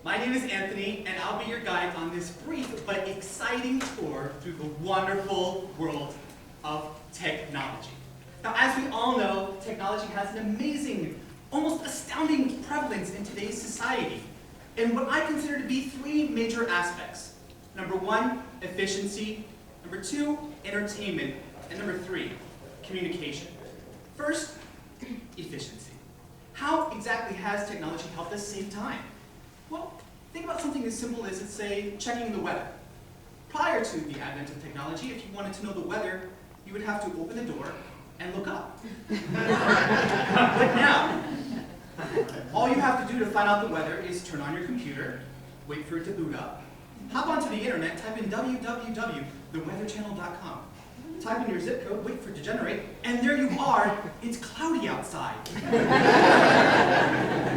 My name is Anthony, and I'll be your guide on this brief but exciting tour through the wonderful world of technology. Now, as we all know, technology has an amazing, almost astounding prevalence in today's society in what I consider to be three major aspects. Number one, efficiency. Number two, entertainment. And number three, communication. First, efficiency. How exactly has technology helped us save time? Well, think about something as simple as, let's say, checking the weather. Prior to the advent of technology, if you wanted to know the weather, you would have to open the door and look up. But now, all you have to do to find out the weather is turn on your computer, wait for it to boot up, hop onto the internet, type in www.theweatherchannel.com. Type in your zip code, wait for it to generate, and there you are, it's cloudy outside.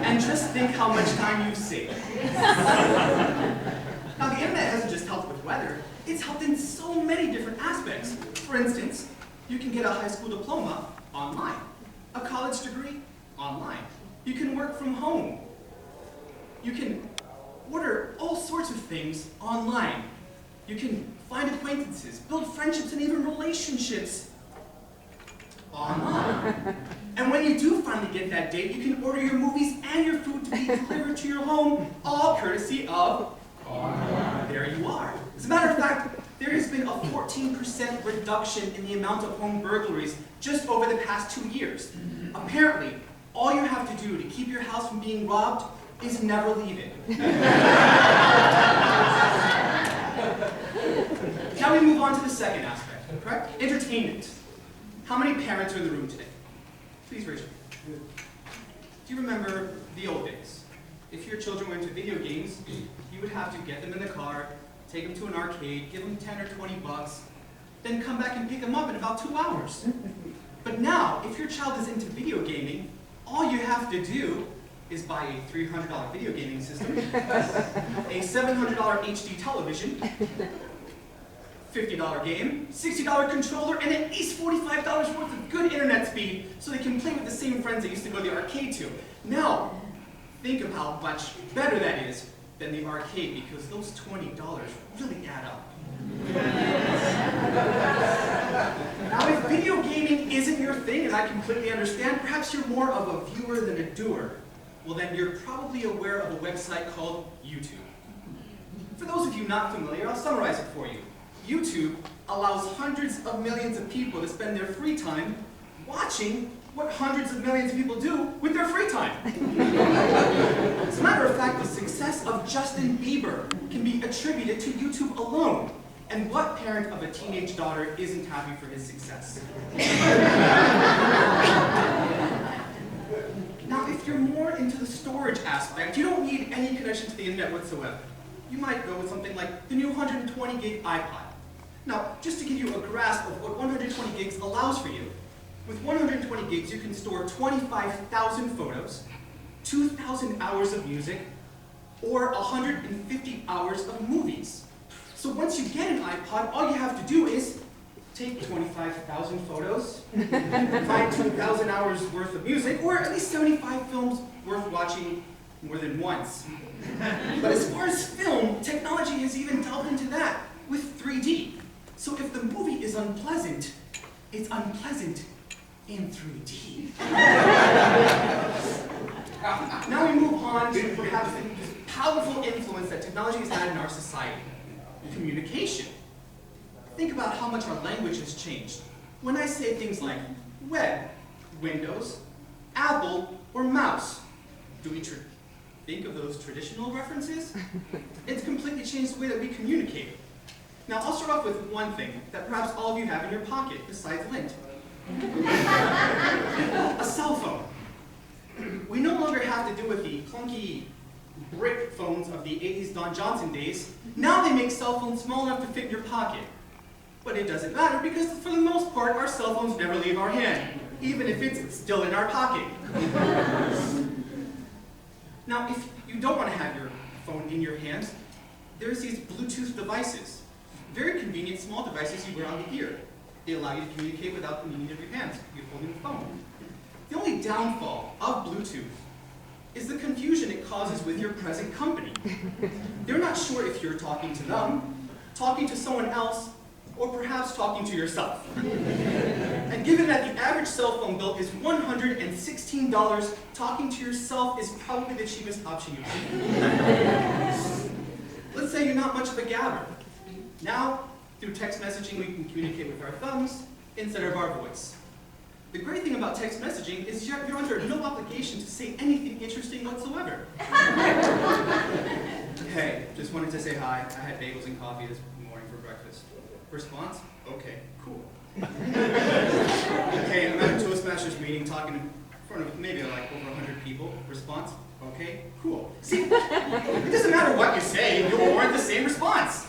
And just think how much time you've saved. Now, the internet hasn't just helped with weather, it's helped in so many different aspects. For instance, you can get a high school diploma online, a college degree online. You can work from home. You can order all sorts of things online. You can find acquaintances, build friendships, and even relationships online. And when you do finally get that date, you can order your movies and your food to be delivered to your home, all courtesy of online. There you are. As a matter of fact, there has been a 14% reduction in the amount of home burglaries just over the past 2 years. Apparently, all you have to do to keep your house from being robbed is never leave it. Now we move on to the second aspect, correct? Entertainment. How many parents are in the room today? Please raise your hand. Do you remember the old days? If your children were into video games, you would have to get them in the car, take them to an arcade, give them 10 or 20 bucks, then come back and pick them up in about 2 hours. But now, if your child is into video gaming, all you have to do is buy a $300 video gaming system, a $700 HD television, $50 game, $60 controller, and at least $45 worth of good internet speed so they can play with the same friends they used to go to the arcade to. Now, think of how much better that is than the arcade, because those $20 really add up. Now, if video gaming isn't your thing, and I completely understand, perhaps you're more of a viewer than a doer, well then you're probably aware of a website called YouTube. For those of you not familiar, I'll summarize it for you. YouTube allows hundreds of millions of people to spend their free time watching what hundreds of millions of people do with their free time. As a matter of fact, the success of Justin Bieber can be attributed to YouTube alone. And what parent of a teenage daughter isn't happy for his success? Now, if you're more into the storage aspect, you don't need any connection to the internet whatsoever. You might go with something like the new 120 gig iPod. Now, just to give you a grasp of what 120 gigs allows for you, with 120 gigs you can store 25,000 photos, 2,000 hours of music, or 150 hours of movies. So once you get an iPod, all you have to do is take 25,000 photos, find 2,000 hours worth of music, or at least 75 films worth watching more than once. But as far as film, technology has even delved into that with 3D. So if the movie is unpleasant, it's unpleasant in 3D. Now we move on to perhaps the most powerful influence that technology has had in our society, communication. Think about how much our language has changed. When I say things like web, Windows, Apple, or mouse, do we think of those traditional references? It's completely changed the way that we communicate. Now, I'll start off with one thing that perhaps all of you have in your pocket besides lint. A cell phone. We no longer have to deal with the clunky brick phones of the 80s Don Johnson days. Now they make cell phones small enough to fit in your pocket. But it doesn't matter because for the most part, our cell phones never leave our hand, even if it's still in our pocket. Now, if you don't want to have your phone in your hands, there's these Bluetooth devices. Very convenient small devices you wear on the ear. They allow you to communicate without the need of your hands. You're holding the phone. The only downfall of Bluetooth is the confusion it causes with your present company. They're not sure if you're talking to them, talking to someone else, or perhaps talking to yourself. And given that the average cell phone bill is $116, talking to yourself is probably the cheapest option you can. Let's say you're not much of a gabber. Now, through text messaging, we can communicate with our thumbs instead of our voice. The great thing about text messaging is you're under no obligation to say anything interesting whatsoever. Hey, just wanted to say hi. I had bagels and coffee this morning for breakfast. Response? Okay, cool. Hey, I'm at a Toastmasters meeting talking in front of maybe like over 100 people. Response? Okay, cool. See, it doesn't matter what you say, you'll warrant the same response.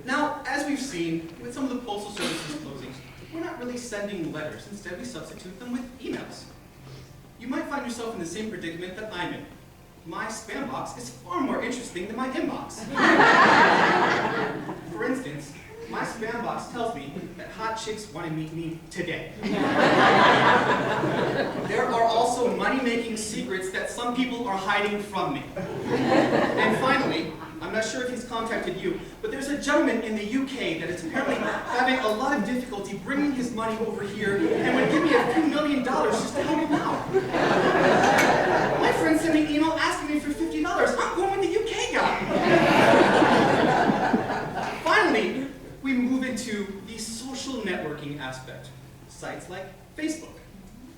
Now, as we've seen, with some of the postal services closings, we're not really sending letters. Instead, we substitute them with emails. You might find yourself in the same predicament that I'm in. My spam box is far more interesting than my inbox. For instance, my spam box tells me that hot chicks want to meet me today. There are also money-making secrets that some people are hiding from me. And finally, I'm not sure if he's contacted you, but there's a gentleman in the UK that is apparently having a lot of difficulty bringing his money over here and would give me a few $1 million just to help him out. My friend sent me an email asking me for $50. I'm going with the UK guy. Finally, we move into the social networking aspect. Sites like Facebook.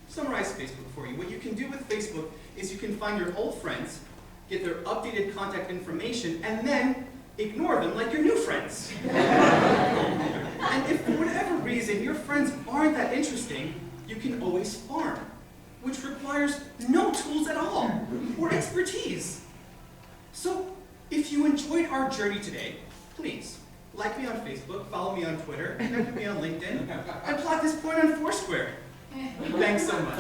Summarize Facebook for you. What you can do with Facebook is you can find your old friends, get their updated contact information, and then ignore them like your new friends. And if for whatever reason your friends aren't that interesting, you can always farm, which requires no tools at all, or expertise. So, if you enjoyed our journey today, please, like me on Facebook, follow me on Twitter, connect with me on LinkedIn, and plot this point on Foursquare. Thanks so much.